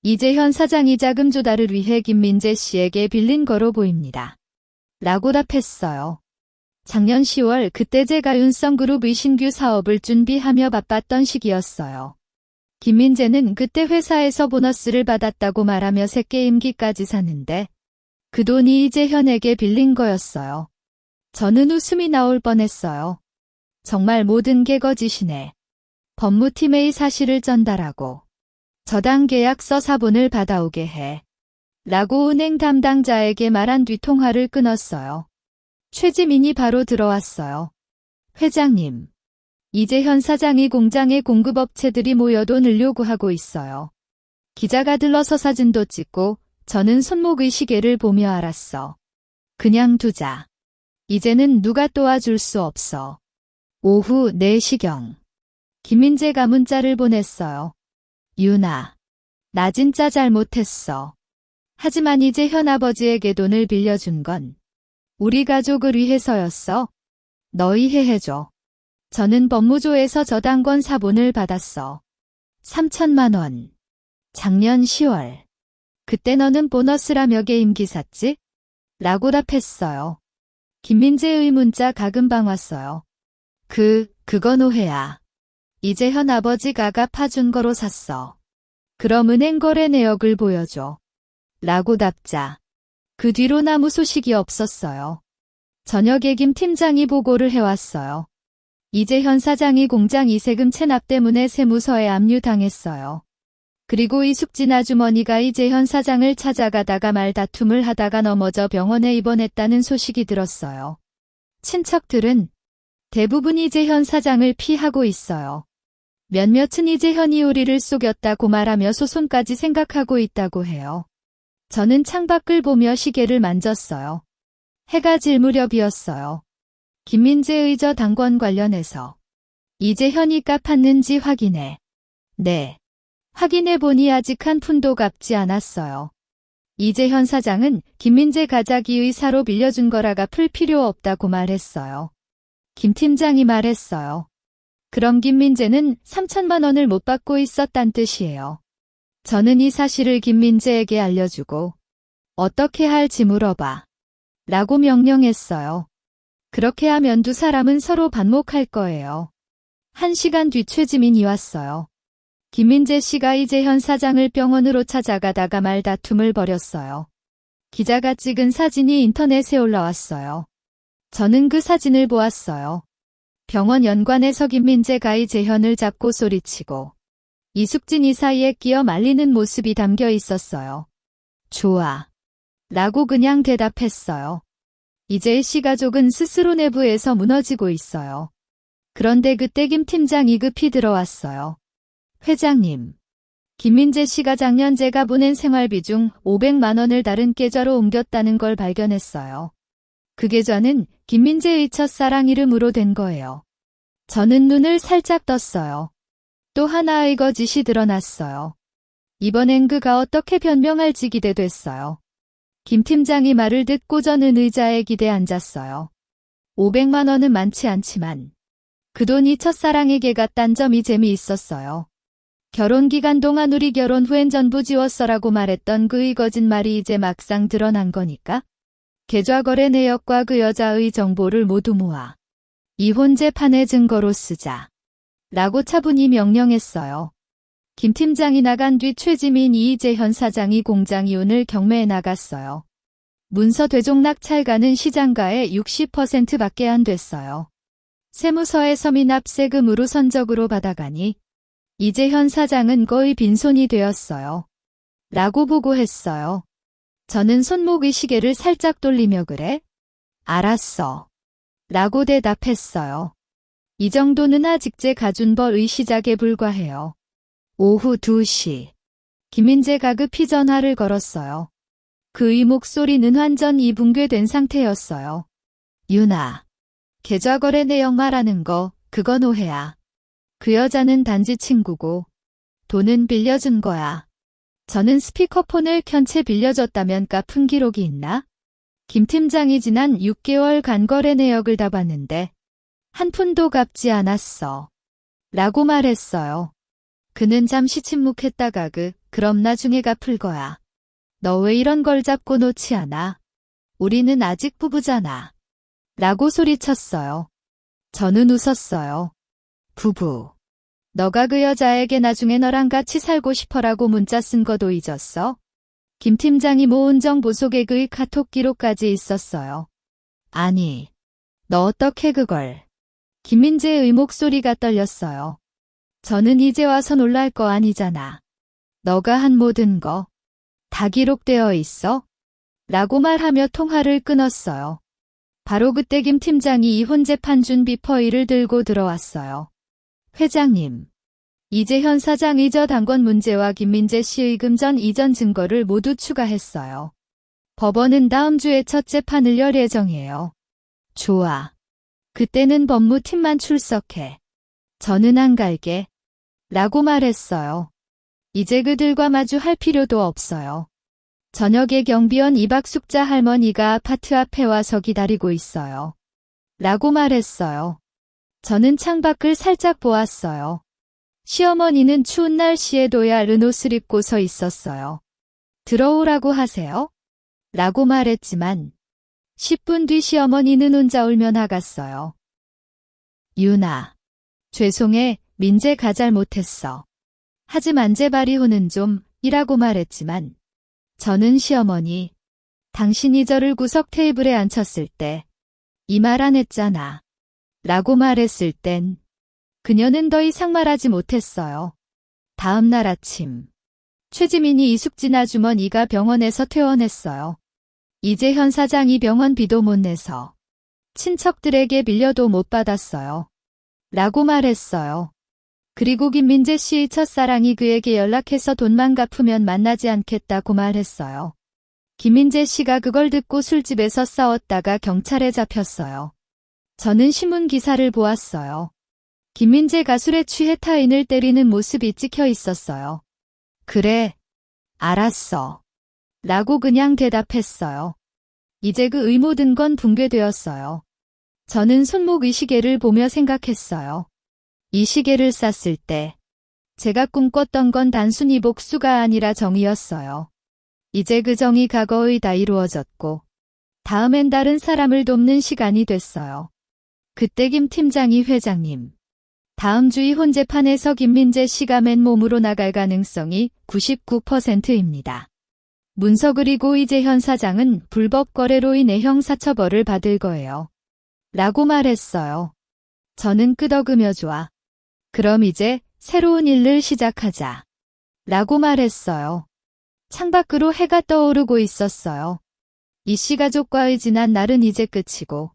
이재현 사장이 자금 조달을 위해 김민재 씨에게 빌린 거로 보입니다. 라고 답했어요. 작년 10월 그때 제가 윤성그룹의 신규 사업을 준비하며 바빴던 시기였어요. 김민재는 그때 회사에서 보너스를 받았다고 말하며 새게임기까지 샀는데 그 돈이 이재현에게 빌린 거였어요. 저는 웃음이 나올 뻔했어요. 정말 모든 게 거짓이네. 법무팀에 이 사실을 전달하고 저당 계약서 사본을 받아오게 해. 라고 은행 담당자에게 말한 뒤 통화를 끊었어요. 최지민이 바로 들어왔어요. 회장님. 이재현 사장이 공장에 공급업체들이 모여 돈을 요구하고 있어요. 기자가 들러서 사진도 찍고 저는 손목의 시계를 보며 알았어. 그냥 두자. 이제는 누가 도와줄 수 없어. 오후 4시경. 김민재가 문자를 보냈어요. 유나. 나 진짜 잘못했어. 하지만 이재현 아버지에게 돈을 빌려준 건 우리 가족을 위해서였어. 너 이해해줘. 저는 법무조에서 저당권 사본을 받았어. 3천만 원. 작년 10월. 그때 너는 보너스라며 게임기 샀지? 라고 답했어요. 김민재의 문자 가금방 왔어요. 그건 오해야. 이재현 아버지가 갚아준 거로 샀어. 그럼 은행 거래 내역을 보여줘. 라고 답자. 그 뒤로 아무 소식이 없었어요. 저녁에 김 팀장이 보고를 해왔어요. 이재현 사장이 공장 이세금 체납 때문에 세무서에 압류당했어요. 그리고 이숙진 아주머니가 이재현 사장을 찾아가다가 말다툼을 하다가 넘어져 병원에 입원했다는 소식이 들었어요. 친척들은 대부분 이재현 사장을 피하고 있어요. 몇몇은 이재현이 우리를 속였다고 말하며 소송까지 생각하고 있다고 해요. 저는 창밖을 보며 시계를 만졌어요. 해가 질 무렵이었어요. 김민재의 저당권 관련해서 이재현이 갚았는지 확인해. 네. 확인해보니 아직 한 푼도 갚지 않았어요. 이재현 사장은 김민재 가자기 의사로 빌려준 거라 갚을 필요 없다고 말했어요. 김 팀장이 말했어요. 그럼 김민재는 3천만 원을 못 받고 있었단 뜻이에요. 저는 이 사실을 김민재에게 알려주고 어떻게 할지 물어봐. 라고 명령했어요. 그렇게 하면 두 사람은 서로 반목할 거예요. 1시간 뒤 최지민이 왔어요. 김민재 씨가 이재현 사장을 병원으로 찾아가다가 말다툼을 벌였어요. 기자가 찍은 사진이 인터넷에 올라왔어요. 저는 그 사진을 보았어요. 병원 연관에서 김민재가 이재현을 잡고 소리치고 이숙진 이사이에 끼어 말리는 모습이 담겨 있었어요. 좋아. 라고 그냥 대답했어요. 이재희 씨 가족은 스스로 내부에서 무너지고 있어요. 그런데 그때 김 팀장이 급히 들어왔어요. 회장님. 김민재 씨가 작년 제가 보낸 생활비 중 500만 원을 다른 계좌로 옮겼다는 걸 발견했어요. 그 계좌는 김민재의 첫사랑 이름으로 된 거예요. 저는 눈을 살짝 떴어요. 또 하나의 거짓이 드러났어요. 이번엔 그가 어떻게 변명할지 기대됐어요. 김 팀장이 말을 듣고 저는 의자에 기대 앉았어요. 500만 원은 많지 않지만 그 돈이 첫사랑에게 갔단 점이 재미있었어요. 결혼 기간 동안 우리 결혼 후엔 전부 지웠어라고 말했던 그의 거짓말이 이제 막상 드러난 거니까 계좌 거래 내역과 그 여자의 정보를 모두 모아 이혼 재판의 증거로 쓰자. 라고 차분히 명령했어요. 김 팀장이 나간 뒤 최지민이 이재현 사장이 공장 이혼을 경매에 나갔어요. 문서 대종 낙찰가는 시장가의 60%밖에 안 됐어요. 세무서에서 미납세금으로 선적으로 받아가니 이재현 사장은 거의 빈손이 되었어요. 라고 보고했어요. 저는 손목의 시계를 살짝 돌리며 그래? 알았어. 라고 대답했어요. 이 정도는 아직 제 가준벌의 시작에 불과해요. 오후 2시. 김민재가 급히 전화를 걸었어요. 그의 목소리는 완전히 붕괴된 상태였어요. 유나. 계좌거래 내역 말하는 거, 그건 오해야. 그 여자는 단지 친구고 돈은 빌려준 거야. 저는 스피커폰을 켠 채 빌려줬다면 갚은 기록이 있나? 김 팀장이 지난 6개월간 거래 내역을 다 봤는데 한 푼도 갚지 않았어. 라고 말했어요. 그는 잠시 침묵했다가 그럼 나중에 갚을 거야. 너 왜 이런 걸 잡고 놓지 않아? 우리는 아직 부부잖아. 라고 소리쳤어요. 저는 웃었어요. 부부. 너가 그 여자에게 나중에 너랑 같이 살고 싶어라고 문자 쓴 거도 잊었어? 김 팀장이 모은 정보 속에 그의 카톡 기록까지 있었어요. 아니, 너 어떻게 그걸? 김민재의 목소리가 떨렸어요. 저는 이제 와서 놀랄 거 아니잖아. 너가 한 모든 거 다 기록되어 있어? 라고 말하며 통화를 끊었어요. 바로 그때 김 팀장이 이혼 재판 준비 퍼일을 들고 들어왔어요. 회장님. 이재현 사장의 저당권 문제와 김민재 씨의 금전 이전 증거를 모두 추가했어요. 법원은 다음 주에 첫 재판을 열 예정이에요. 좋아. 그때는 법무팀만 출석해. 저는 안 갈게. 라고 말했어요. 이제 그들과 마주할 필요도 없어요. 저녁에 경비원 이박숙자 할머니가 아파트 앞에 와서 기다리고 있어요. 라고 말했어요. 저는 창밖을 살짝 보았어요. 시어머니는 추운 날씨에도 얇은 옷을 입고 서 있었어요. 들어오라고 하세요? 라고 말했지만 10분 뒤 시어머니는 혼자 울며 나갔어요. 유나. 죄송해, 민재가 잘못했어. 하지만 제발 이혼은 좀 이라고 말했지만 저는 시어머니, 당신이 저를 구석 테이블에 앉혔을 때 이 말 안 했잖아. 라고 말했을 땐 그녀는 더 이상 말하지 못했어요. 다음 날 아침 최지민이 이숙진 아주머니가 병원에서 퇴원했어요. 이재현 사장이 병원비도 못 내서 친척들에게 빌려도 못 받았어요. 라고 말했어요. 그리고 김민재 씨의 첫사랑이 그에게 연락해서 돈만 갚으면 만나지 않겠다고 말했어요. 김민재 씨가 그걸 듣고 술집에서 싸웠다가 경찰에 잡혔어요. 저는 신문 기사를 보았어요. 김민재가 술에 취해 타인을 때리는 모습이 찍혀 있었어요. 그래, 알았어. 라고 그냥 대답했어요. 이제 그의 모든 건 붕괴되었어요. 저는 손목 이 시계를 보며 생각했어요. 이 시계를 쌌을 때 제가 꿈꿨던 건 단순히 복수가 아니라 정의였어요. 이제 그 정의가 거의 다 이루어졌고 다음엔 다른 사람을 돕는 시간이 됐어요. 그때 김 팀장이 회장님, 다음 주의 혼재판에서 김민재 씨가 맨몸으로 나갈 가능성이 99%입니다. 문서 그리고 이재현 사장은 불법 거래로 인해 형사처벌을 받을 거예요. 라고 말했어요. 저는 끄덕이며 좋아. 그럼 이제 새로운 일을 시작하자. 라고 말했어요. 창밖으로 해가 떠오르고 있었어요. 이씨 가족과의 지난 날은 이제 끝이고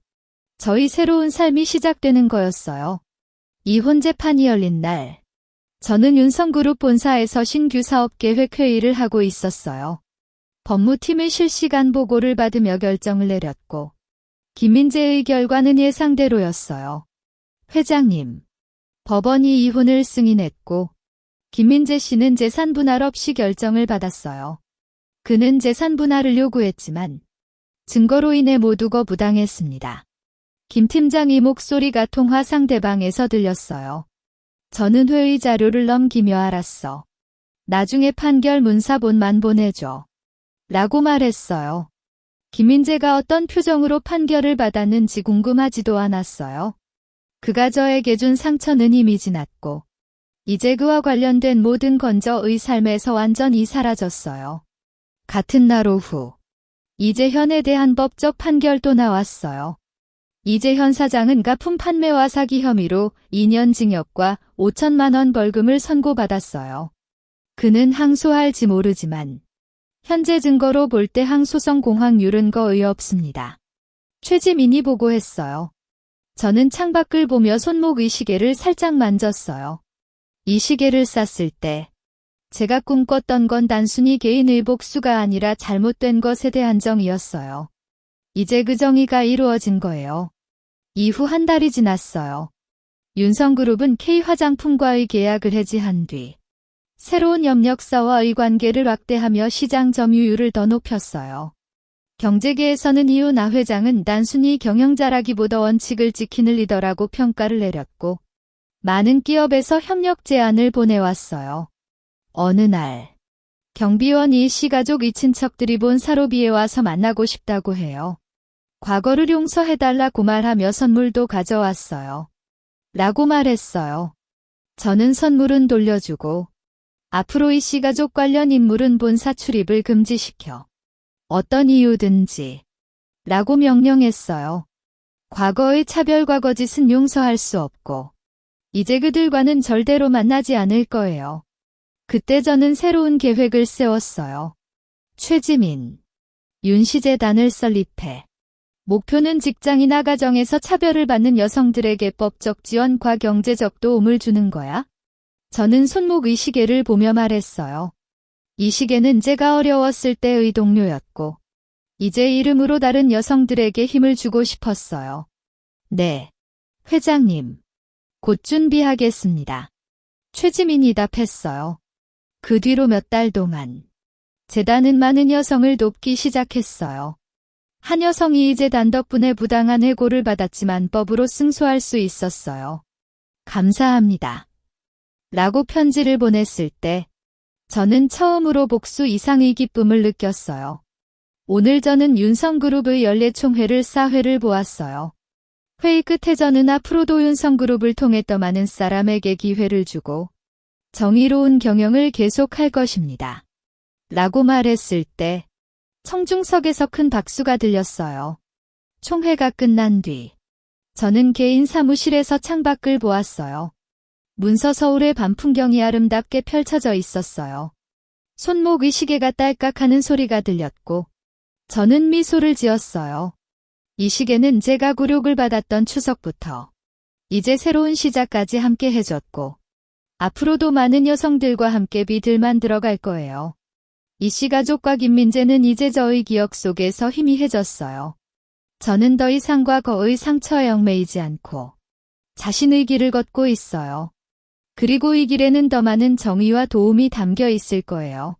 저희 새로운 삶이 시작되는 거였어요. 이 혼재판이 열린 날, 저는 윤성그룹 본사에서 신규 사업계획 회의를 하고 있었어요. 법무팀의 실시간 보고를 받으며 결정을 내렸고 김민재의 결과는 예상대로였어요. 회장님, 법원이 이혼을 승인했고 김민재 씨는 재산 분할 없이 결정을 받았어요. 그는 재산 분할을 요구했지만 증거로 인해 모두 거부당했습니다. 김 팀장의 목소리가 통화 상대방에서 들렸어요. 저는 회의 자료를 넘기며 알았어. 나중에 판결 문사본만 보내줘. 라고 말했어요. 김민재가 어떤 표정으로 판결을 받았는지 궁금하지도 않았어요. 그가 저에게 준 상처는 이미 지났고 이제 그와 관련된 모든 건 저의 삶에서 완전히 사라졌어요. 같은 날 오후, 이재현에 대한 법적 판결도 나왔어요. 이재현 사장은 가품 판매와 사기 혐의로 2년 징역과 5천만 원 벌금을 선고받았어요. 그는 항소할지 모르지만 현재 증거로 볼 때 항소성 공확률은 거의 없습니다. 최지민이 보고했어요. 저는 창밖을 보며 손목의 시계를 살짝 만졌어요. 이 시계를 쌌을 때 제가 꿈꿨던 건 단순히 개인의 복수가 아니라 잘못된 것에 대한 정의였어요. 이제 그 정의가 이루어진 거예요. 이후 한 달이 지났어요. 윤성그룹은 K화장품과의 계약을 해지한 뒤 새로운 협력사와의 관계를 확대하며 시장 점유율을 더 높였어요. 경제계에서는 이윤아 회장은 단순히 경영자라기보다 원칙을 지키는 리더라고 평가를 내렸고 많은 기업에서 협력 제안을 보내왔어요. 어느 날 경비원 이씨 가족 이 친척들이 본사로비에 와서 만나고 싶다고 해요. 과거를 용서해달라고 말하며 선물도 가져왔어요. 라고 말했어요. 저는 선물은 돌려주고 앞으로 이씨 가족 관련 인물은 본사 출입을 금지시켜 어떤 이유든지 라고 명령했어요. 과거의 차별과 거짓은 용서할 수 없고 이제 그들과는 절대로 만나지 않을 거예요. 그때 저는 새로운 계획을 세웠어요. 최지민, 윤시재단을 설립해 목표는 직장이나 가정에서 차별을 받는 여성들에게 법적 지원과 경제적 도움을 주는 거야. 저는 손목 이 시계를 보며 말했어요. 이 시계는 제가 어려웠을 때의 동료였고 이제 이름으로 다른 여성들에게 힘을 주고 싶었어요. 네, 회장님. 곧 준비하겠습니다. 최지민이 답했어요. 그 뒤로 몇 달 동안 재단은 많은 여성을 돕기 시작했어요. 한 여성이 이 재단 덕분에 부당한 해고를 받았지만 법으로 승소할 수 있었어요. 감사합니다. 라고 편지를 보냈을 때 저는 처음으로 복수 이상의 기쁨을 느꼈어요. 오늘 저는 윤성그룹의 연례총회를 사회를 보았어요. 회의 끝에 저는 앞으로도 윤성그룹을 통해 더 많은 사람에게 기회를 주고 정의로운 경영을 계속할 것입니다. 라고 말했을 때 청중석에서 큰 박수가 들렸어요. 총회가 끝난 뒤 저는 개인 사무실에서 창밖을 보았어요. 문서 서울의 밤 풍경이 아름답게 펼쳐져 있었어요. 손목의 시계가 딸깍하는 소리가 들렸고 저는 미소를 지었어요. 이 시계는 제가 굴욕을 받았던 추석부터 이제 새로운 시작까지 함께 해줬고 앞으로도 많은 여성들과 함께 빛을 만들어 갈 거예요. 이씨 가족과 김민재는 이제 저의 기억 속에서 희미해졌어요. 저는 더 이상 과거의 상처에 얽매이지 않고 자신의 길을 걷고 있어요. 그리고 이 길에는 더 많은 정의와 도움이 담겨 있을 거예요.